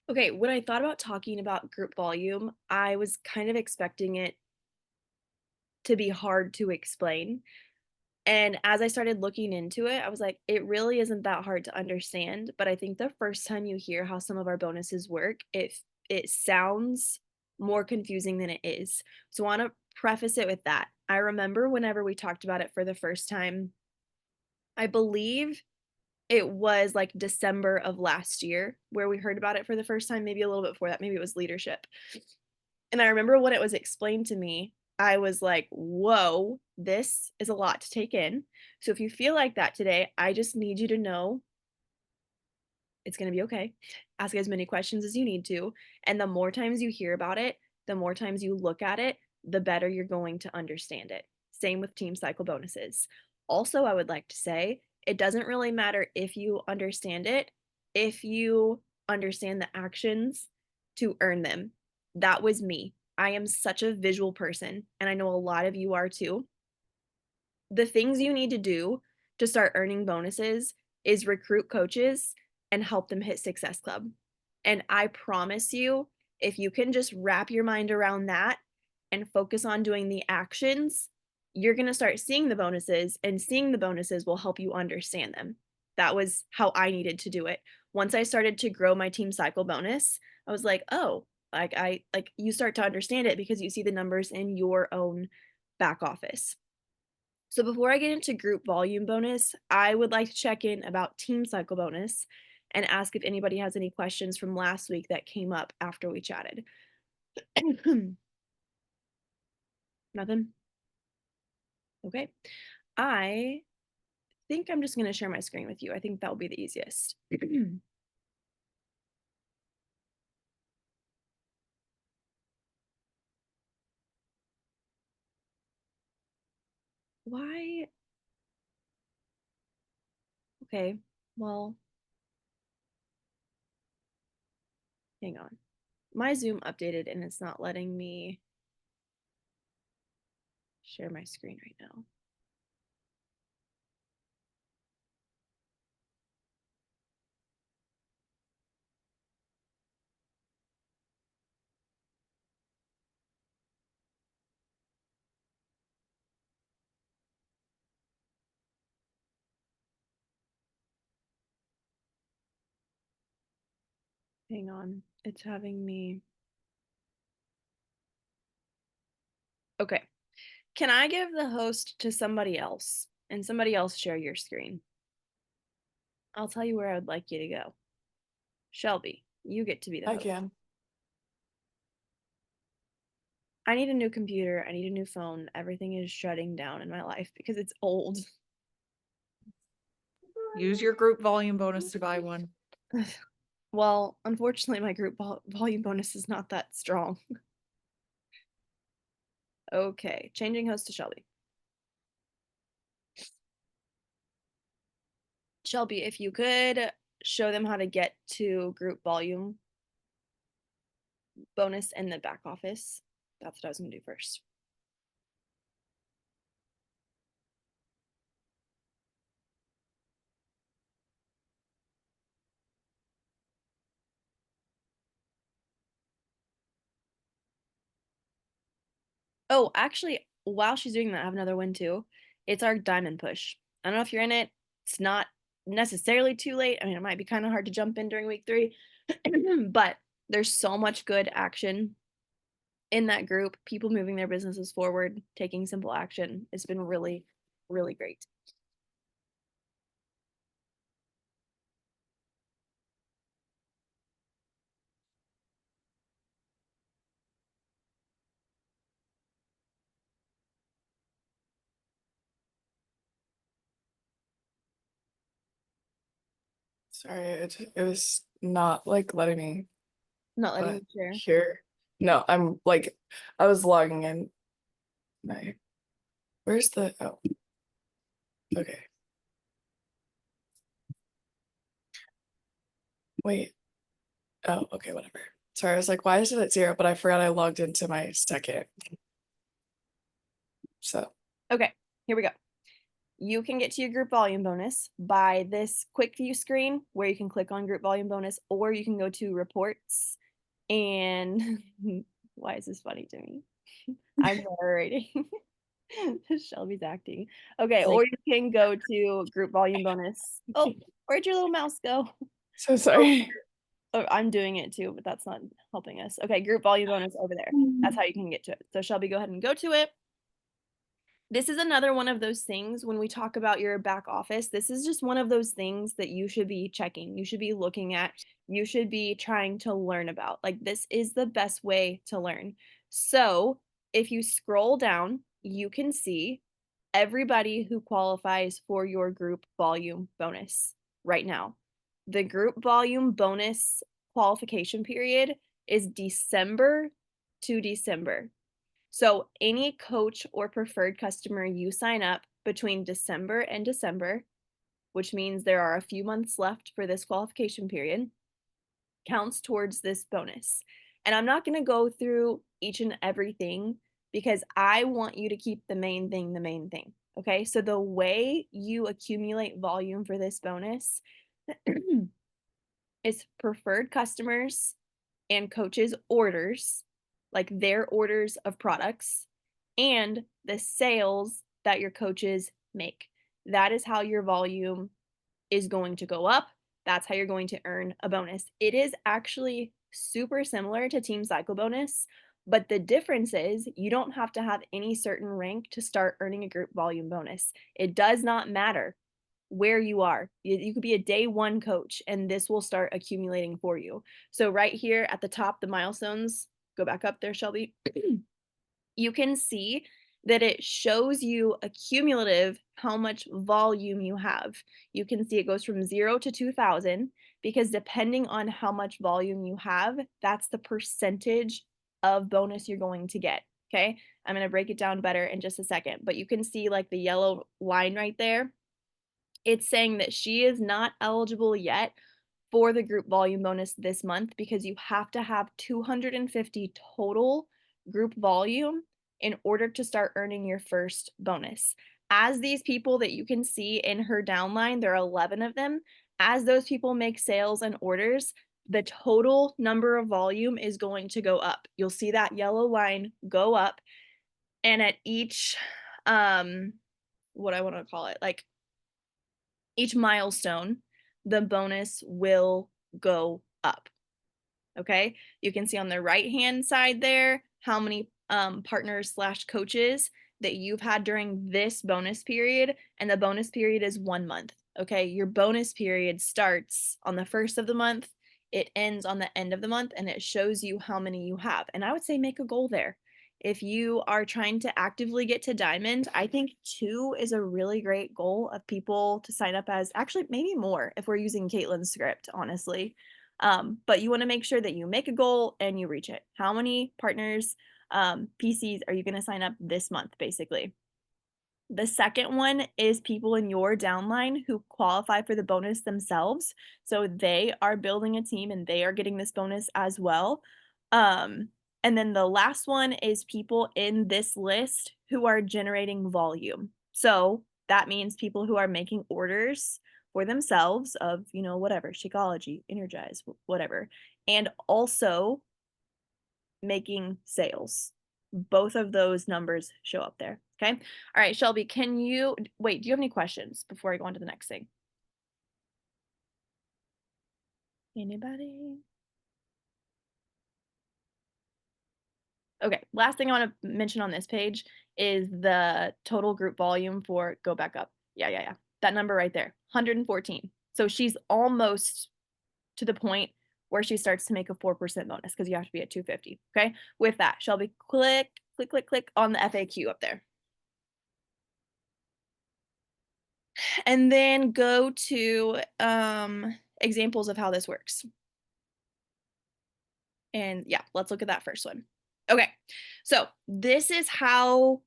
Okay, when I thought about talking about group volume, I was kind of expecting it to be hard to explain. And as I started looking into it, I was like, it really isn't that hard to understand. But I think the first time you hear how some of our bonuses work, it sounds more confusing than it is. So I want to preface it with that. I remember whenever we talked about it for the first time, I believe it was like December of last year where we heard about it for the first time, maybe a little bit before that, maybe it was leadership. And I remember when it was explained to me, I was like, "Whoa, this is a lot to take in." So if you feel like that today, I just need you to know it's gonna be okay. Ask as many questions as you need to, and the more times you hear about it, the more times you look at it, the better you're going to understand it. Same with team cycle bonuses. Also, I would like to say, it doesn't really matter if you understand it, if you understand the actions to earn them. That was me. I am such a visual person, and I know a lot of you are too. The things you need to do to start earning bonuses is recruit coaches and help them hit Success Club. And I promise you, if you can just wrap your mind around that and focus on doing the actions, you're going to start seeing the bonuses, and seeing the bonuses will help you understand them. That was how I needed to do it. Once I started to grow my team cycle bonus, I was like, "Oh, like you start to understand it because you see the numbers in your own back office." So before I get into group volume bonus, I would like to check in about team cycle bonus and ask if anybody has any questions from last week that came up after we chatted. Nothing? Okay. I think I'm just going to share my screen with you. I think that will be the easiest. Why? Okay. Well, hang on. My Zoom updated and it's not letting me share my screen right now. Hang on. It's having me. Okay. Can I give the host to somebody else and somebody else share your screen? I'll tell you where I would like you to go. Shelby, you get to be the I host. can. I need a new computer. I need a new phone. Everything is shutting down in my life because it's old. Use your group volume bonus to buy one. Well, unfortunately, my group volume bonus is not that strong. Okay, changing host to Shelby. Shelby, if you could show them how to get to group volume bonus in the back office. That's what I was going to do first. Oh, actually, while she's doing that, I have another one too. It's our diamond push. I don't know if you're in it. It's not necessarily too late. I mean, it might be kind of hard to jump in during week 3, but there's so much good action in that group. People moving their businesses forward, taking simple action. It's been really, really great. Sorry, it was not like letting me Not letting me share. here. No, I'm like I was logging in. My where's the oh okay. Wait. Oh, okay, whatever. Sorry, I was like, why is it at 0? But I forgot I logged into my second. So Okay, here we go. You can get to your group volume bonus by this quick view screen where you can click on group volume bonus, or you can go to reports and why is this funny to me? I'm narrating. Shelby's acting. Okay, Like, or you can go to group volume bonus. Oh, where'd your little mouse go? so sorry. Oh, I'm doing it too, but that's not helping us. Okay, group volume bonus over there. That's how you can get to it. So Shelby, go ahead and go to it. This is another one of those things when we talk about your back office. This is just one of those things that you should be checking. You should be looking at. You should be trying to learn about. Like, this is the best way to learn. So, if you scroll down, you can see everybody who qualifies for your group volume bonus right now. The group volume bonus qualification period is December to December. So any coach or preferred customer you sign up between December and December, which means there are a few months left for this qualification period, counts towards this bonus. And I'm not going to go through each and everything because I want you to keep the main thing the main thing. Okay, so the way you accumulate volume for this bonus is preferred customers and coaches' orders, like their orders of products, and the sales that your coaches make. That is how your volume is going to go up. That's how you're going to earn a bonus. It is actually super similar to Team Cycle Bonus, but the difference is you don't have to have any certain rank to start earning a group volume bonus. It does not matter where you are. You could be a day one coach and this will start accumulating for you. So right here at the top, the milestones, go back up there, Shelby. You can see that it shows you a cumulative how much volume you have. You can see it goes from 0 to 2,000 because depending on how much volume you have, that's the percentage of bonus you're going to get. Okay, I'm going to break it down better in just a second, but you can see like the yellow line right there. It's saying that she is not eligible yet for the group volume bonus this month because you have to have 250 total group volume in order to start earning your first bonus. As these people that you can see in her downline, there are 11 of them. As those people make sales and orders, the total number of volume is going to go up. You'll see that yellow line go up, and at each what I want to call it, like each milestone, the bonus will go up. Okay, you can see on the right hand side there how many partners slash coaches that you've had during this bonus period, and the bonus period is 1 month. Okay, your bonus period starts on the first of the month, it ends on the end of the month, and it shows you how many you have. And I would say make a goal there. If you are trying to actively get to diamond, I think 2 is a really great goal of people to sign up as. Actually, maybe more if we're using Caitlin's script, honestly. But you want to make sure that you make a goal and you reach it. How many partners, PCs are you going to sign up this month, basically? The second one is people in your downline who qualify for the bonus themselves. So they are building a team and they are getting this bonus as well. And then the last one is people in this list who are generating volume. So that means people who are making orders for themselves of, whatever, Shakeology, Energize, whatever, and also making sales. Both of those numbers show up there. Okay. All right, Shelby, do you have any questions before I go on to the next thing? Anybody? Okay, last thing I want to mention on this page is the total group volume for go back up. Yeah. That number right there, 114. So she's almost to the point where she starts to make a 4% bonus because you have to be at 250. Okay. With that, Shelby, click on the FAQ up there. And then go to examples of how this works. And yeah, let's look at that first one. Okay, so this is how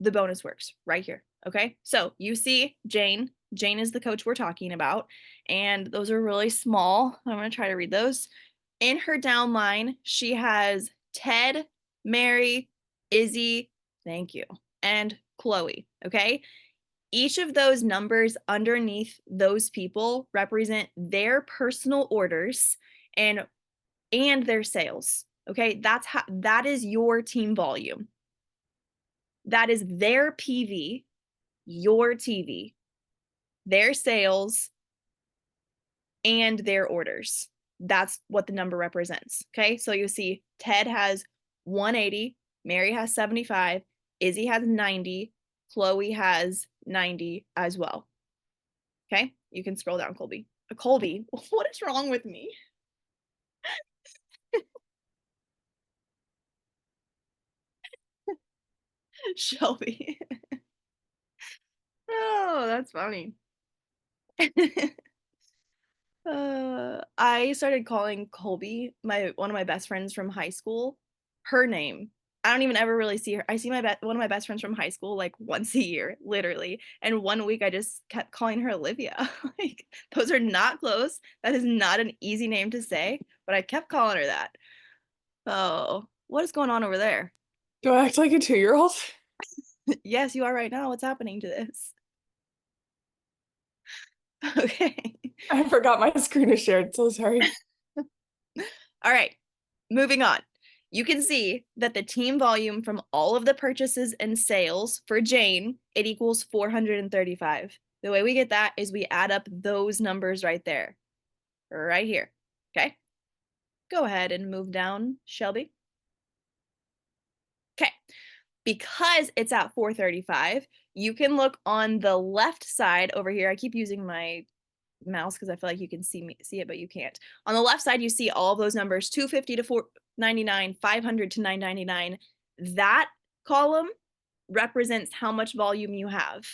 the bonus works right here. Okay, so you see Jane. Jane is the coach we're talking about, and those are really small. I'm going to try to read those. In her downline, she has Ted, Mary, Izzy, thank you, and Chloe. Okay, Each of those numbers underneath those people represent their personal orders and their sales. Okay, that is your team volume. That is their PV, your TV, their sales, and their orders. That's what the number represents. Okay, so you see Ted has 180, Mary has 75, Izzy has 90, Chloe has 90 as well. Okay, you can scroll down, Colby. Colby, what is wrong with me? Shelby. Oh, that's funny. I started calling Colby, one of my best friends from high school, her name. I don't even ever really see her. I see one of my best friends from high school like once a year, literally. And one week I just kept calling her Olivia. Like those are not close. That is not an easy name to say, but I kept calling her that. Oh, what is going on over there? Do I act like a 2-year-old? Yes, you are right now. What's happening to this? Okay. I forgot my screen is shared, so sorry. All right, moving on. You can see that the team volume from all of the purchases and sales for Jane, it equals 435. The way we get that is we add up those numbers right there, right here, okay? Go ahead and move down, Shelby. Okay, because it's at 435, you can look on the left side over here. I keep using my mouse because I feel like you can see it, but you can't. On the left side, you see all of those numbers, 250 to 499, 500 to 999. That column represents how much volume you have.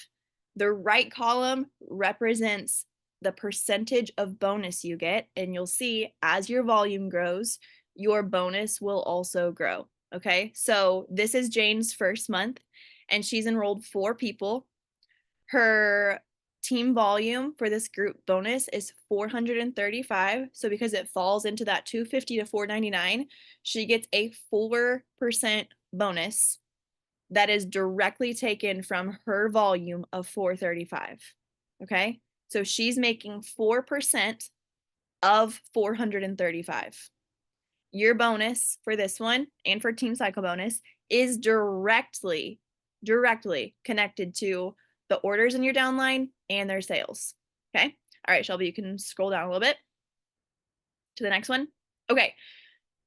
The right column represents the percentage of bonus you get, and you'll see as your volume grows, your bonus will also grow. Okay, so this is Jane's first month, and she's enrolled 4 people. Her team volume for this group bonus is 435. So because it falls into that 250 to 499, she gets a 4% bonus that is directly taken from her volume of 435. Okay, so she's making 4% of 435. Your bonus for this one and for Team Cycle bonus is directly connected to the orders in your downline and their sales. Okay. All right, Shelby, you can scroll down a little bit to the next one. Okay.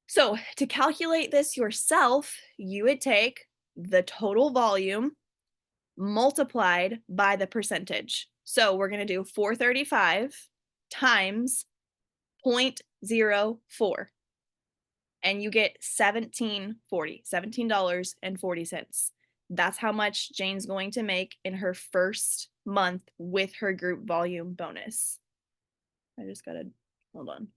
So to calculate this yourself, you would take the total volume multiplied by the percentage. So we're going to do 435 times 0.04. And you get $17.40. That's how much Jane's going to make in her first month with her group volume bonus. I just gotta, hold on.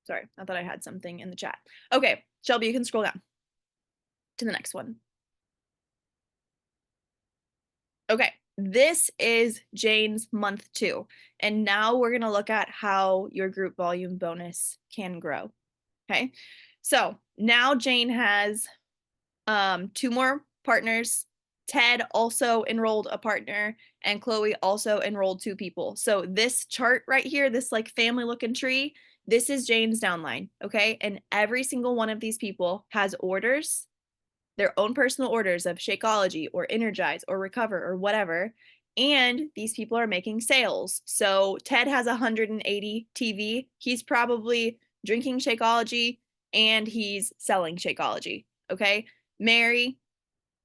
Sorry, I thought I had something in the chat. Okay, Shelby, you can scroll down to the next one. Okay, this is Jane's month 2. And now we're gonna look at how your group volume bonus can grow. Okay, so now Jane has 2 more partners. Ted also enrolled a partner, and Chloe also enrolled 2 people. So this chart right here, this like family looking tree, this is Jane's downline, okay? And every single one of these people has orders, their own personal orders of Shakeology or Energize or Recover or whatever. And these people are making sales. So Ted has 180 TV. He's probably drinking Shakeology and he's selling Shakeology, okay? Mary,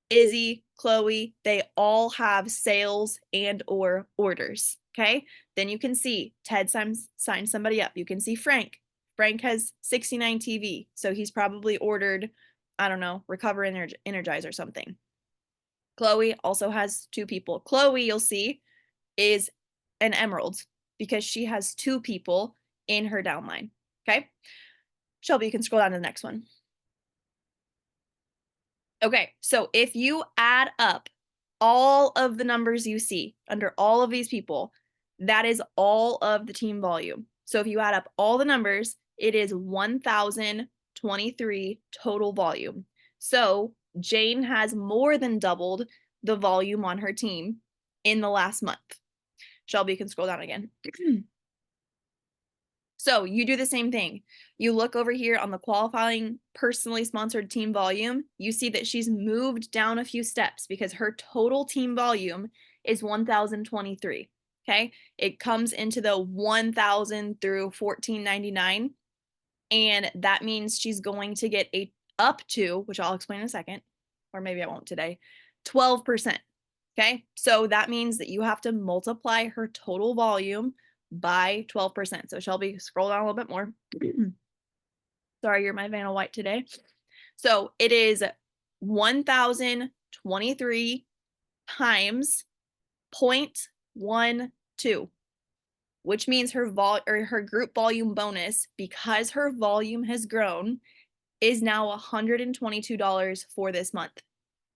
Izzy, Chloe, they all have sales and or orders, okay? Then you can see Ted signs somebody up. You can see Frank. Frank has 69 TV, so he's probably ordered, I don't know, Recover, Energize or something. Chloe also has 2 people. Chloe, you'll see, is an emerald because she has 2 people in her downline, okay? Shelby, you can scroll down to the next one. Okay, so if you add up all of the numbers you see under all of these people, that is all of the team volume. So if you add up all the numbers, it is 1,023 total volume. So Jane has more than doubled the volume on her team in the last month. Shelby can scroll down again. So you do the same thing. You look over here on the qualifying personally sponsored team volume. You see that she's moved down a few steps because her total team volume is 1,023. Okay. It comes into the 1,000 through 1,499. And that means she's going to get a up to, which I'll explain in a second, or maybe I won't today, 12%. Okay. So that means that you have to multiply her total volume by 12%. So Shelby, scroll down a little bit more. Sorry, you're my Vanna White today. So it is 1,023 times 0.12, which means her her group volume bonus, because her volume has grown, is now $122 for this month.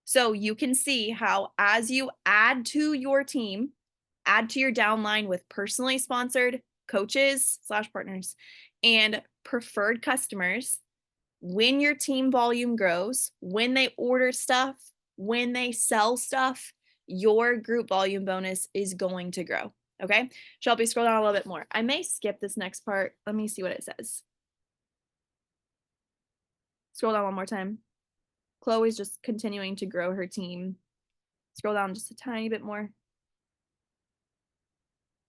So you can see how as you add to your team, add to your downline with personally sponsored coaches / partners and preferred customers, when your team volume grows, when they order stuff, when they sell stuff, your group volume bonus is going to grow. Okay. Shelby, scroll down a little bit more. I may skip this next part. Let me see what it says. Scroll down one more time. Chloe's just continuing to grow her team. Scroll down just a tiny bit more.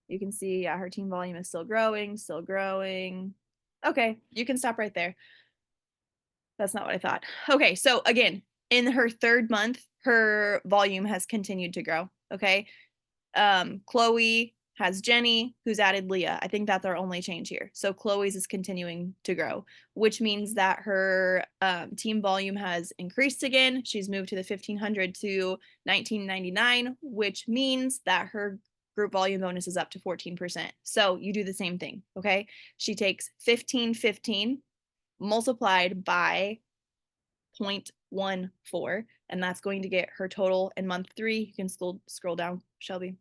You can see, yeah, her team volume is still growing, still growing. Okay, you can stop right there. That's not what I thought. Okay, so again, in her third month, her volume has continued to grow. Okay. Chloe has Jenny, who's added Leah. I think that's our only change here. So Chloe's is continuing to grow, which means that her team volume has increased again. She's moved to the 1,500 to 1,999, which means that her group volume bonus is up to 14%. So you do the same thing, okay? She takes 1,515 multiplied by 0.14, and that's going to get her total in month 3. You can still scroll down, Shelby.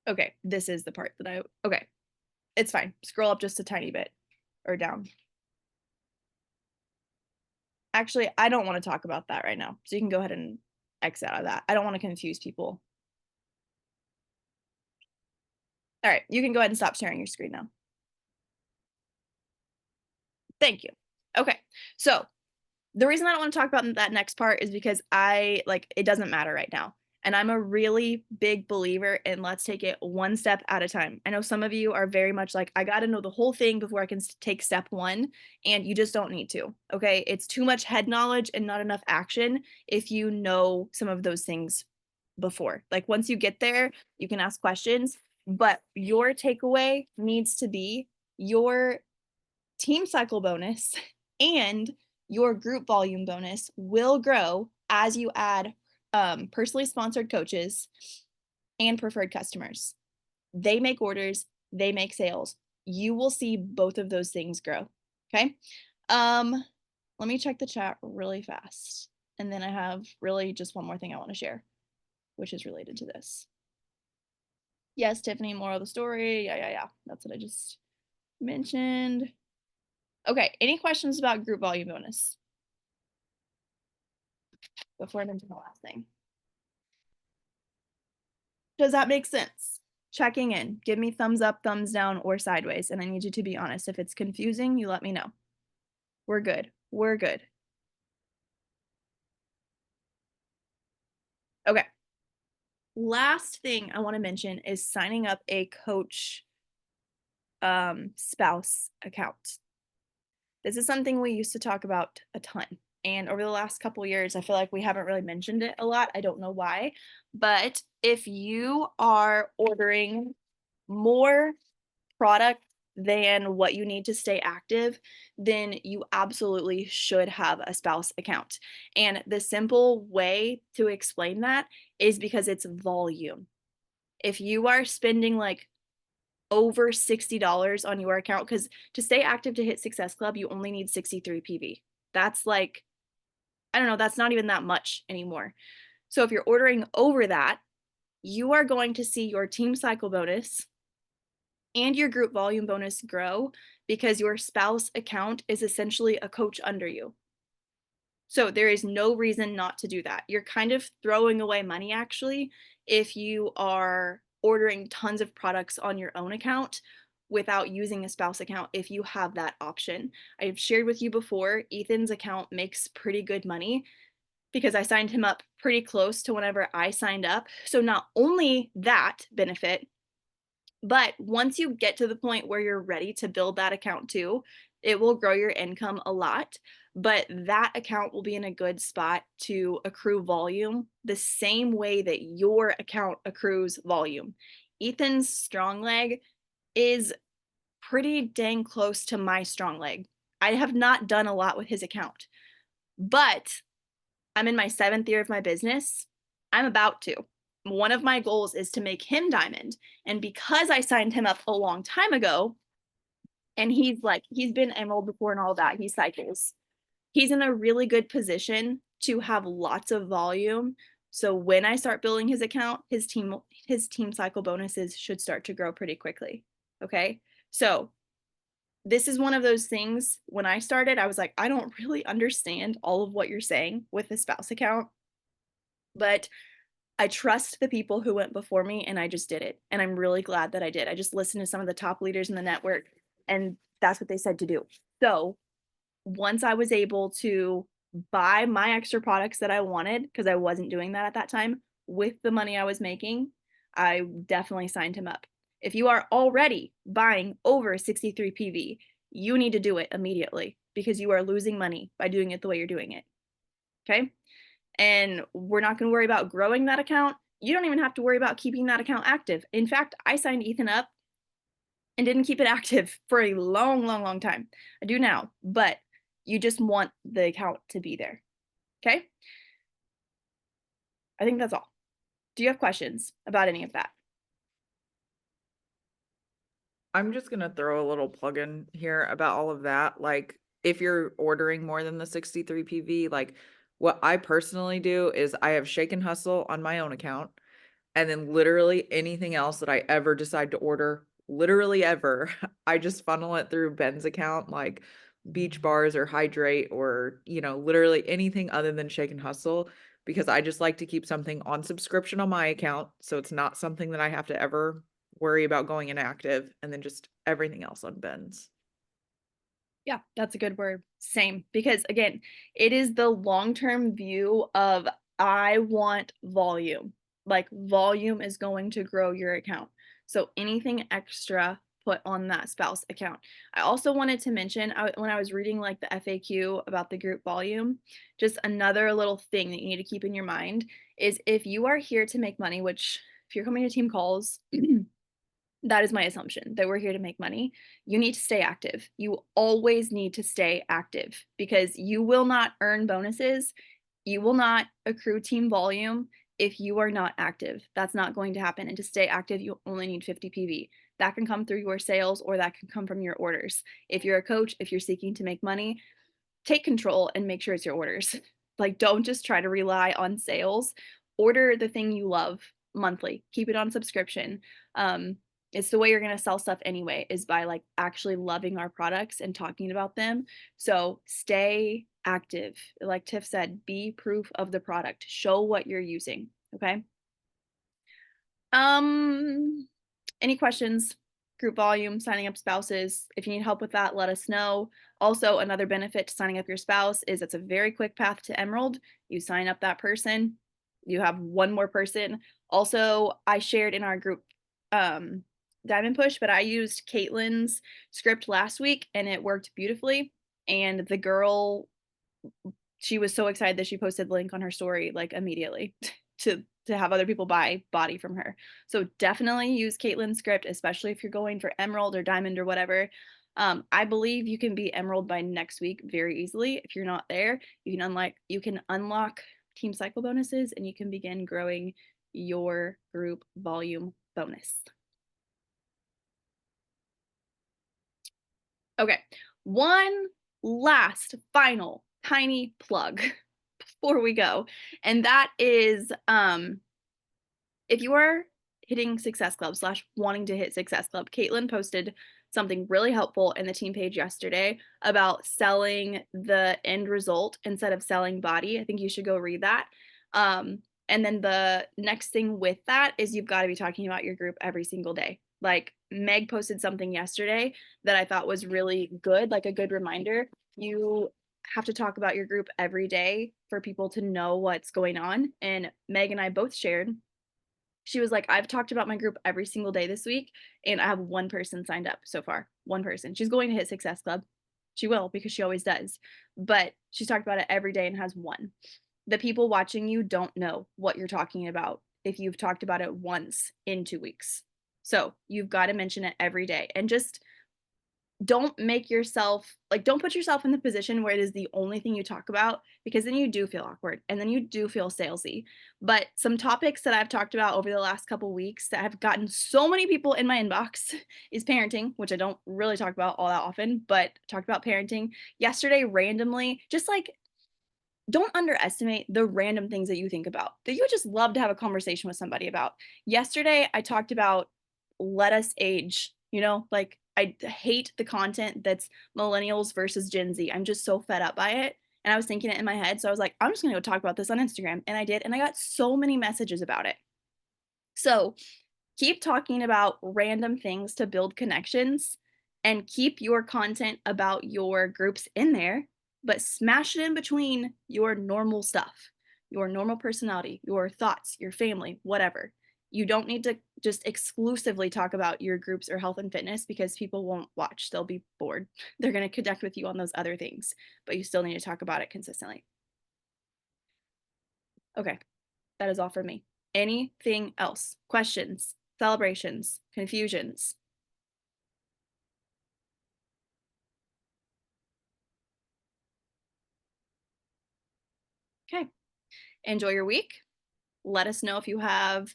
Okay, this is the part that okay, it's fine. Scroll up just a tiny bit or down. Actually, I don't want to talk about that right now. So you can go ahead and X out of that. I don't want to confuse people. All right, you can go ahead and stop sharing your screen now. Thank you. Okay, so the reason I don't want to talk about that next part is because it doesn't matter right now. And I'm a really big believer in let's take it one step at a time. I know some of you are very much like, I got to know the whole thing before I can take step 1, and you just don't need to. Okay. It's too much head knowledge and not enough action if you know some of those things before. Like once you get there, you can ask questions, but your takeaway needs to be your team cycle bonus and your group volume bonus will grow as you add personally sponsored coaches and preferred customers. They make orders, they make sales. You will see both of those things grow. Okay. Let me check the chat really fast. And then I have really just one more thing I want to share, which is related to this. Yes, Tiffany, moral of the story. Yeah. That's what I just mentioned. Okay, any questions about group volume bonus? Before I mention the last thing. Does that make sense? Checking in. Give me thumbs up, thumbs down, or sideways. And I need you to be honest. If it's confusing, you let me know. We're good. We're good. Okay. Last thing I want to mention is signing up a coach spouse account. This is something we used to talk about a ton. And over the last couple years, I feel like we haven't really mentioned it a lot. I don't know why. But if you are ordering more product than what you need to stay active, then you absolutely should have a spouse account. And the simple way to explain that is because it's volume. If you are spending like over $60 on your account, because to stay active to hit Success Club, you only need 63 PV. That's like, I don't know, that's not even that much anymore. So if you're ordering over that, you are going to see your team cycle bonus and your group volume bonus grow because your spouse account is essentially a coach under you. So there is no reason not to do that. You're kind of throwing away money actually if you are ordering tons of products on your own account without using a spouse account if you have that option. I've shared with you before, Ethan's account makes pretty good money because I signed him up pretty close to whenever I signed up. So not only that benefit, but once you get to the point where you're ready to build that account too, it will grow your income a lot. But that account will be in a good spot to accrue volume the same way that your account accrues volume. Ethan's strong leg is pretty dang close to my strong leg. I have not done a lot with his account, but I'm in my 7th year of my business. I'm about to. One of my goals is to make him diamond. And because I signed him up a long time ago, and he's been emerald before and all that, he cycles. He's in a really good position to have lots of volume. So when I start building his account, his team cycle bonuses should start to grow pretty quickly. Okay. So this is one of those things when I started, I was like, I don't really understand all of what you're saying with the spouse account, but I trust the people who went before me and I just did it. And I'm really glad that I did. I just listened to some of the top leaders in the network and that's what they said to do. So once I was able to buy my extra products that I wanted, because I wasn't doing that at that time, with the money I was making, I definitely signed him up. If you are already buying over 63 PV, you need to do it immediately because you are losing money by doing it the way you're doing it. Okay. And we're not going to worry about growing that account. You don't even have to worry about keeping that account active. In fact, I signed Ethan up and didn't keep it active for a long, long, long time. I do now, but you just want the account to be there. Okay. I think that's all. Do you have questions about any of that? I'm just gonna throw a little plug in here about all of that. Like, if you're ordering more than the 63 PV, like what I personally do is I have Shake and Hustle on my own account, and then literally anything else that I ever decide to order, literally ever, I just funnel it through Ben's account, like Beach Bars or Hydrate or, literally anything other than Shake and Hustle, because I just like to keep something on subscription on my account. So it's not something that I have to ever worry about going inactive, and then just everything else on Ben's. Yeah, that's a good word. Same. Because again, it is the long term view of I want volume. Like, volume is going to grow your account. So, anything extra, put on that spouse account. I also wanted to mention when I was reading like the FAQ about the group volume, just another little thing that you need to keep in your mind is if you are here to make money, which if you're coming to team calls, that is my assumption that we're here to make money. You need to stay active. You always need to stay active because you will not earn bonuses. You will not accrue team volume if you are not active. That's not going to happen. And to stay active, you only need 50 PV. That can come through your sales or that can come from your orders. If you're a coach, if you're seeking to make money, take control and make sure it's your orders. Like, don't just try to rely on sales. Order the thing you love monthly. Keep it on subscription. It's the way you're going to sell stuff anyway, is by like actually loving our products and talking about them. So stay active. Like Tiff said, be proof of the product. Show what you're using. Okay. Any questions? Group volume, signing up spouses. If you need help with that, let us know. Also, another benefit to signing up your spouse is it's a very quick path to Emerald. You sign up that person, you have one more person. Also, I shared in our group Diamond Push, but I used Caitlin's script last week and it worked beautifully. And the girl, she was so excited that she posted the link on her story like immediately to have other people buy body from her. So definitely use Caitlin's script, especially if you're going for emerald or diamond or whatever. I believe you can be emerald by next week very easily. If you're not there, you can unlock team cycle bonuses and you can begin growing your group volume bonus. Okay, one last final tiny plug before we go, and that is if you are hitting Success Club slash wanting to hit Success Club. Caitlin posted something really helpful in the team page yesterday about selling the end result instead of selling body. I think you should go read that. And then the next thing with that is you've got to be talking about your group every single day. Like Meg posted something yesterday that I thought was really good, like a good reminder. You have to talk about your group every day for people to know what's going on. And Meg and I both shared. She was like, I've talked about my group every single day this week, and I have one person signed up so far. One person. She's going to hit Success Club. She will because she always does. But she's talked about it every day and has one. The people watching you don't know what you're talking about if you've talked about it once in 2 weeks. So you've got to mention it every day and just don't make yourself like don't put yourself in the position where it is the only thing you talk about because then you do feel awkward and then you do feel salesy. But some topics that I've talked about over the last couple weeks that have gotten so many people in my inbox is parenting, which I don't really talk about all that often, but talked about parenting yesterday randomly. Just like don't underestimate the random things that you think about that you would just love to have a conversation with somebody about. Yesterday, I talked about let us age, like I hate the content that's millennials versus Gen Z. I'm just so fed up by it. And I was thinking it in my head. So I was like, I'm just going to go talk about this on Instagram. And I did. And I got so many messages about it. So keep talking about random things to build connections and keep your content about your groups in there, but smash it in between your normal stuff, your normal personality, your thoughts, your family, whatever. You don't need to just exclusively talk about your groups or health and fitness because people won't watch. They'll be bored. They're going to connect with you on those other things, but you still need to talk about it consistently. Okay, that is all for me. Anything else? Questions? Celebrations, confusions. Okay. Enjoy your week. Let us know if you have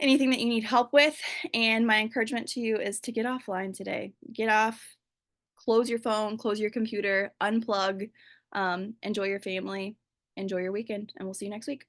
anything that you need help with. And my encouragement to you is to get offline today. Get off, close your phone, close your computer, unplug, enjoy your family, enjoy your weekend, and we'll see you next week.